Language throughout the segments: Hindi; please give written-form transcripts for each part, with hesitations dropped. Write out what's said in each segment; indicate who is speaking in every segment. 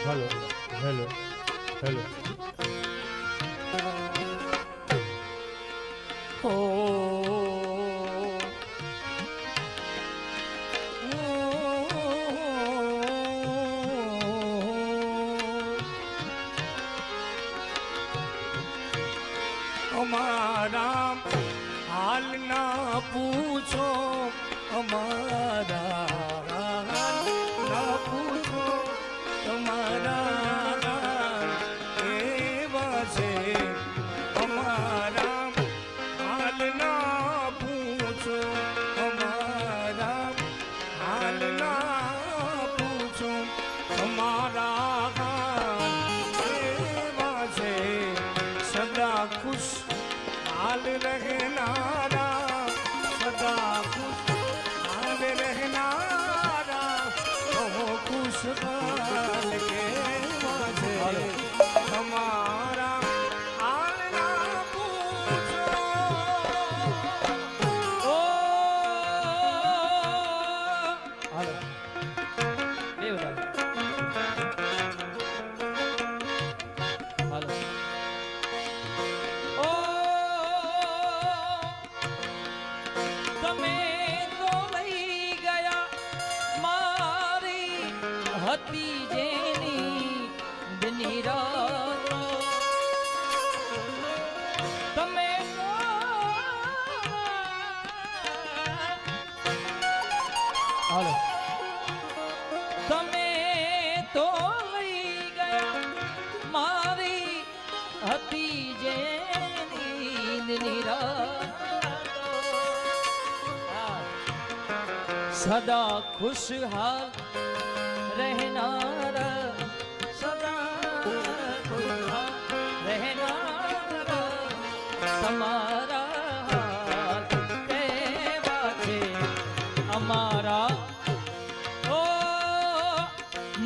Speaker 1: हेलो हेलो हेलो
Speaker 2: ओ અમારા હાલ ના પૂછો અમારા હાલ ના પૂછો તમારા એવા છે અમારા હાલ ના પૂછો અમારા હાલ ના પૂછો અમારા હાલ એવા છે સદા ખુશ हाल रहनारा सदा खुश हाल रहनारा हो खुश हाल के वाजे हमारा हाल ना पूछो ओ
Speaker 3: હાલો બે હાલો
Speaker 4: હતી જેની દિની રાતો તમે
Speaker 3: હાલો
Speaker 4: તમે તો લઈ ગયા મારી હતી જેની દિની રાતો સદા ખુશહાલ रहनारा सदा रहनारा તમારા કેવા છે અમારા ઓ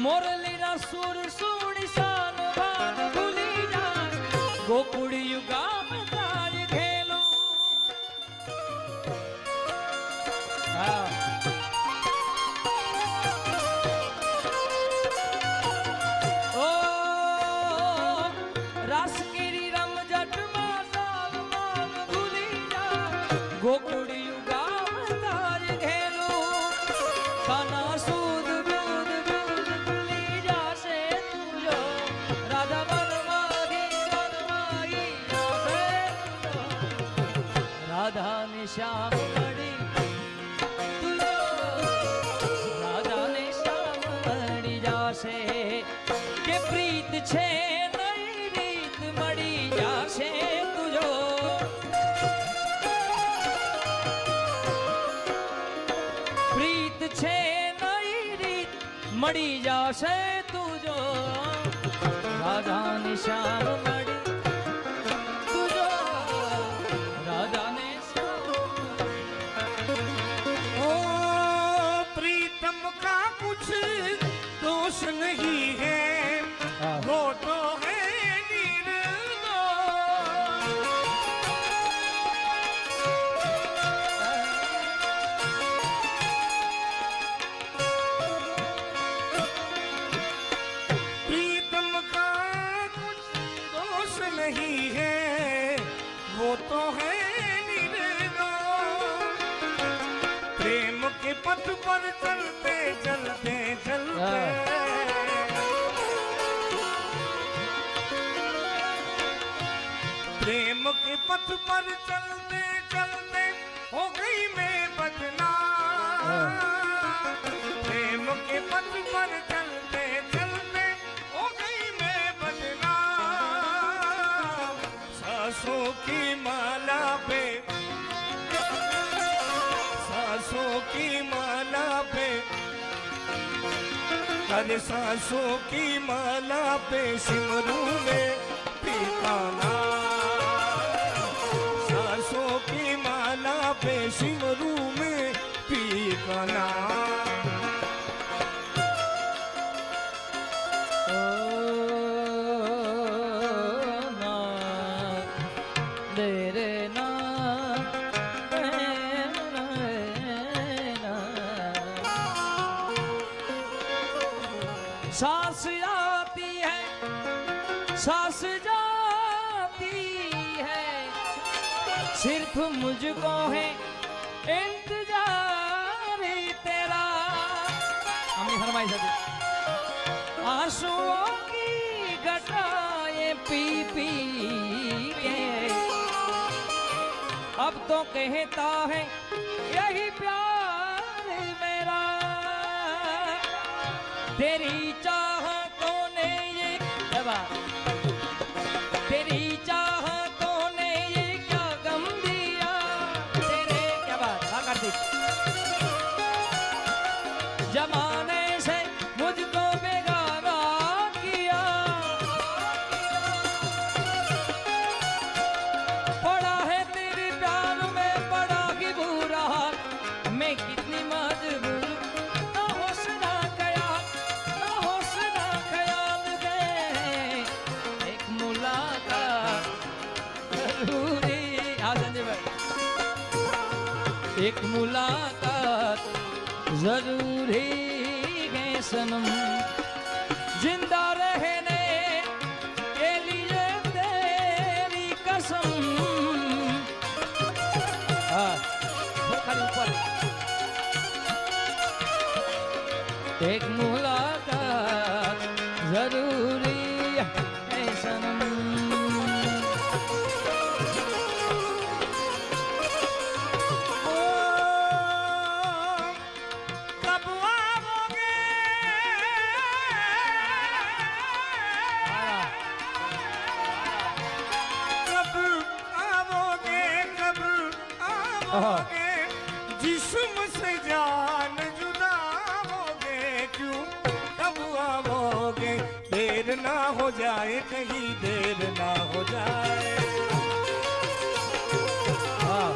Speaker 4: મોરલીના સુર સુણી સાન ભાન ભૂલી જાય ગોકુળિયું ગામ તાજ ખેલો હા ગોકુળિયું ગામ તાર ઘેલું કાના સૂદ દૂધ દૂધ ભૂલી જાશે તુજો રાધા વનમાહી જાશે રાધા ને શ્યામ મળી તુજો રાધા ને શ્યામ મળી જાશે કે પ્રીત છે નઈ રીત મળી જાશે તુજો છે નઈ રીત મળી જાશે તુજો રાધાની શ્યામ મળી તુજો રાધાને
Speaker 2: ओ प्रीतम का कुछ दोष नहीं है वो तो है नहीं है वो तो है निर्दोष प्रेम के पथ पर चलते चलते चलते प्रेम के पथ पर चलते चलते हो गई मैं बदनाम प्रेम के पथ पर चलते चलते हो गई मैं बदनाम सासों की माला पे सासों की माला पे अरे सासों की माला पे सिमरू में ठिकाना सासों की माला पे सिमरू में ठिकाना
Speaker 4: सास सांस जाती है सिर्फ मुझको है इंतजार तेरा। हमने फरमाई सके आंसुओं की घटाएं पी पी के अब तो कहता है यही प्यार मेरा। तेरी चाहतों ने ये तेरी चाहतों ने ये क्या गम दिया तेरे क्या बात हाँ कार्तिक जमाने से मुझको बेगाना किया। पड़ा है तेरे प्यार में बड़ा ही बुरा हाल मैं कितनी मजबूर ना होश ना ख्याल दे एक मुलाकात जरूरी। हाँ संजय भाई एक मुलाकात जरूरी है सनम जिंदा रहने के लिए तेरी कसम। हाँ खाली ऊपर एक मुलाकात जरूरी है सनम।
Speaker 2: ओ, कब आओगे कब आओगे कब आओगे जिस्म से जान जुदा होगे क्यों कब आओगे देर ना हो जाए कहीं देर ना हो जाए।
Speaker 4: हाँ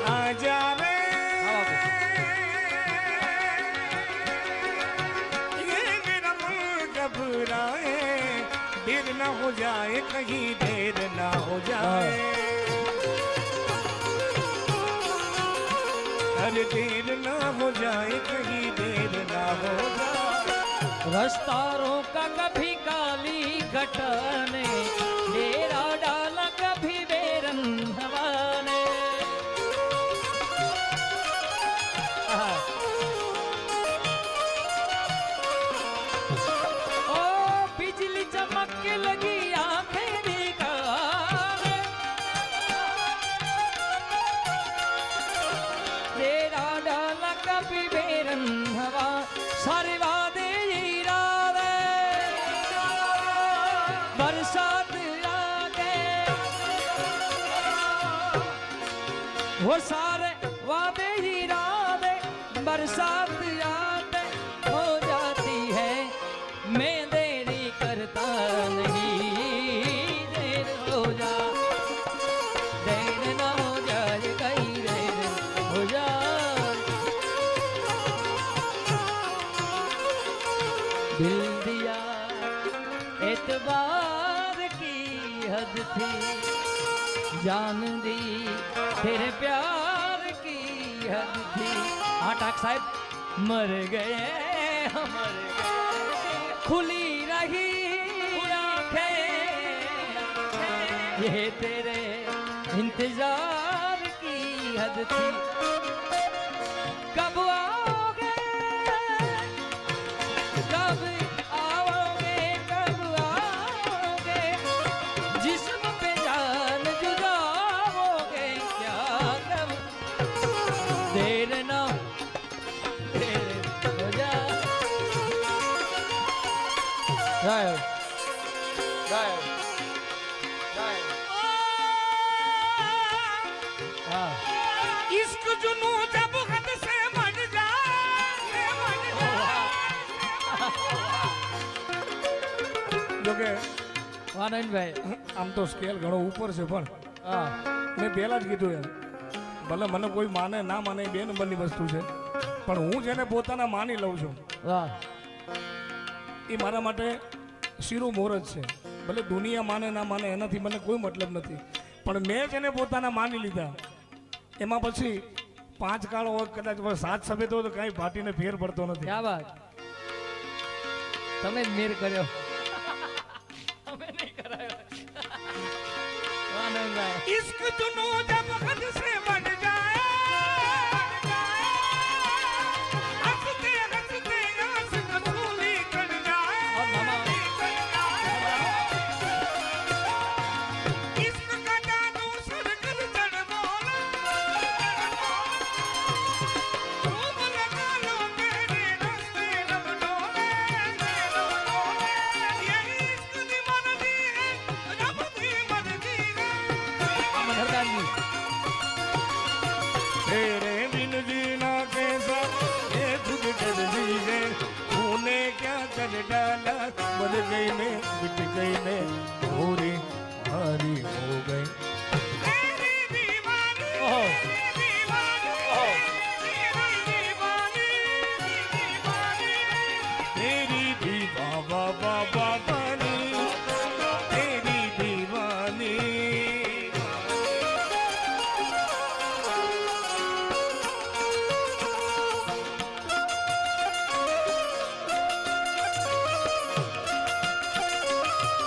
Speaker 2: आ जा रे ये मेरा मन घबराए देर ना हो जाए कहीं देर ना हो जाए। अरे देर ना हो जाए कहीं देर ना हो जाए।
Speaker 4: रास्ता रोका कभी काली घटाने डेरा डाला कभी बेरन हवा ने। ओ बिजली चमक के लगी आंखें दिखाने डेरा डाला कभी बेरन हवा सारे वादे इरादे बरसात आ गए वो सारे वादे इरादे बरसात आते हो जाती है मैं देरी करता नहीं देर हो जा देर ना हो जाए कहीं देर हो जाए। दिल दिया एतबार की हद थी जान दी तेरे प्यार की हद थी। हाँ टाक साहब मर गए मर गए खुली रही आंखें ये तेरे इंतजार की हद थी। कब आओगे कब आओगे कब आओगे जिस्म पे जान जुदाओगे क्या कब देर ना देर हो जाए। गायब गायब गायब। हाँ
Speaker 2: इश्क जुनू जब हद से बढ़ जाए જોકે
Speaker 4: આનંદભાઈ
Speaker 2: આમ તો સ્કેલ ઘણો ઉપર છે પણ
Speaker 4: હા
Speaker 2: મેં પહેલા જ કીધું એમ ભલે મને કોઈ માને ના માને એ બે નંબરની વસ્તુ છે પણ હું જેને પોતાના માની લઉં છું
Speaker 4: વાહ
Speaker 2: એ મારા માટે શિરો મોરજ છે। ભલે દુનિયા માને ના માને એનાથી મને કોઈ મતલબ નથી પણ મેં જેને પોતાના માની લીધા એમાં પછી 5 કાળો હોય કદાચ 7 સફેદ હોય તો કાંઈ ફાટીને ફેર પડતો નથી।
Speaker 4: ક્યા વાત તમે જ મેર કર્યો
Speaker 2: इश्क जुनू जब हद से बढ़ जाए हंसते हंसते आंसू धूली कर जाए इश्क का जादू सर कर चढ़ बोला धूम लगा लो मेरे रास्ते रब डोले यही इश्क दी मर्जी है रब दी मर्जी है
Speaker 4: મનહરદાનજી
Speaker 2: तेरे बिन जीना कैसा ये खुद कर दी है तूने क्या कर डाला मर गई मैं मिट गई मैं पूरी हारी हो गई तेरी दीवानी
Speaker 4: ઓહો
Speaker 2: दीवानी
Speaker 4: ઓહો
Speaker 2: तेरी दीवानी तेरी दीवा बाबा बानी तेरी दीवानी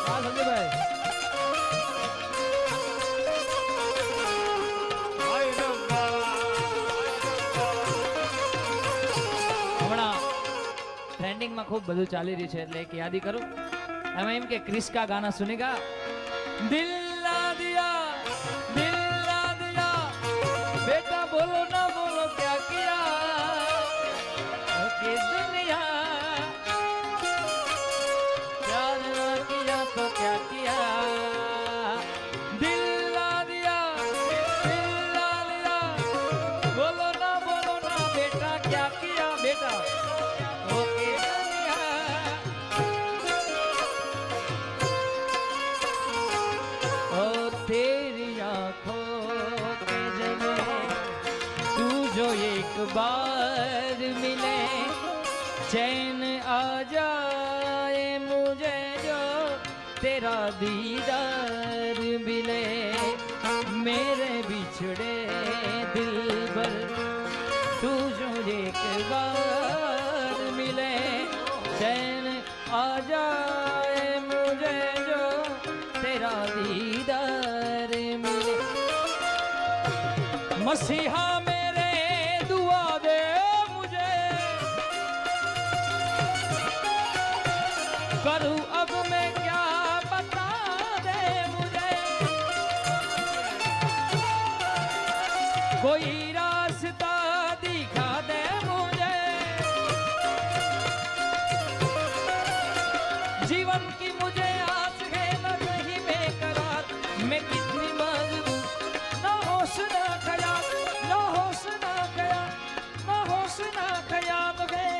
Speaker 4: હા સંજયભાઈ
Speaker 2: हाय रब्बा
Speaker 4: હમણાં ટ્રેન્ડિંગમાં ખૂબ બધું ચાલી રહ્યું છે એટલે એક યાદી કરું એમાં એમ કે ક્રિસ કા ગાના સુનેગા દિલ ના દિયા બેટા બોલો ના બોલો ક્યા કિયા કે દુનિયા प्यार ना किया तो क्या किया दिल ना दिया बोलो ना बेटा क्या किया बेटा ओके दुनिया ओ तेरी आंखों के जले तू जो एक बार मिले चैन आ जाए मुझे जो तेरा दीदार मिले मेरे बिछड़े दिल पर तू जो एक बार मिले चैन आ जाए मुझे जो तेरा दीदार मिले मसीहा मेरे दुआ दे मुझे करूं अब मैं क्या बता दे मुझे कोई रास्ता दिखा दे मुझे जीवन की मुझे आस है न कहीं बेकरार मैं कितनी मजबूर ना होश ना ख्याल ना होश ना ख्याल ना होश ना ख्याल है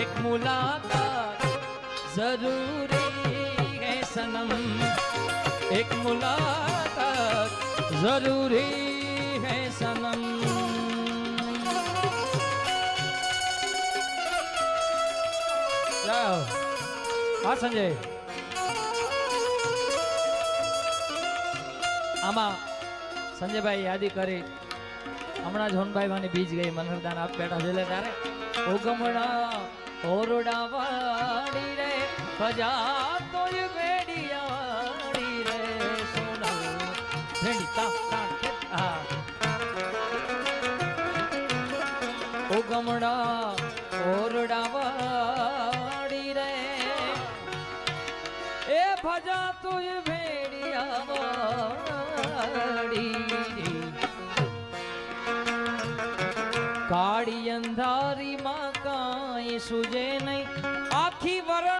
Speaker 4: एक मुलाकात जरूरी है सनम एक मुलाकात जरूरी है सनम जाओ हाँ संजय આમાં સંજયભાઈ યાદી કરી હમણાં જોનભાઈ માની બીજ ગઈ મનહરદાન આપ બેઠા છે ત્યારે ઉગમણા ઓરડા વાડી રે ખજા તોય બેડિયાડી રે સોનલ ભેડી તા તા આ ઉગમણા ઓરડા વાડી રે એ ભજા તોય બેડિયાડી કાળી અંધારી માં કાંઈ સુજે નહીં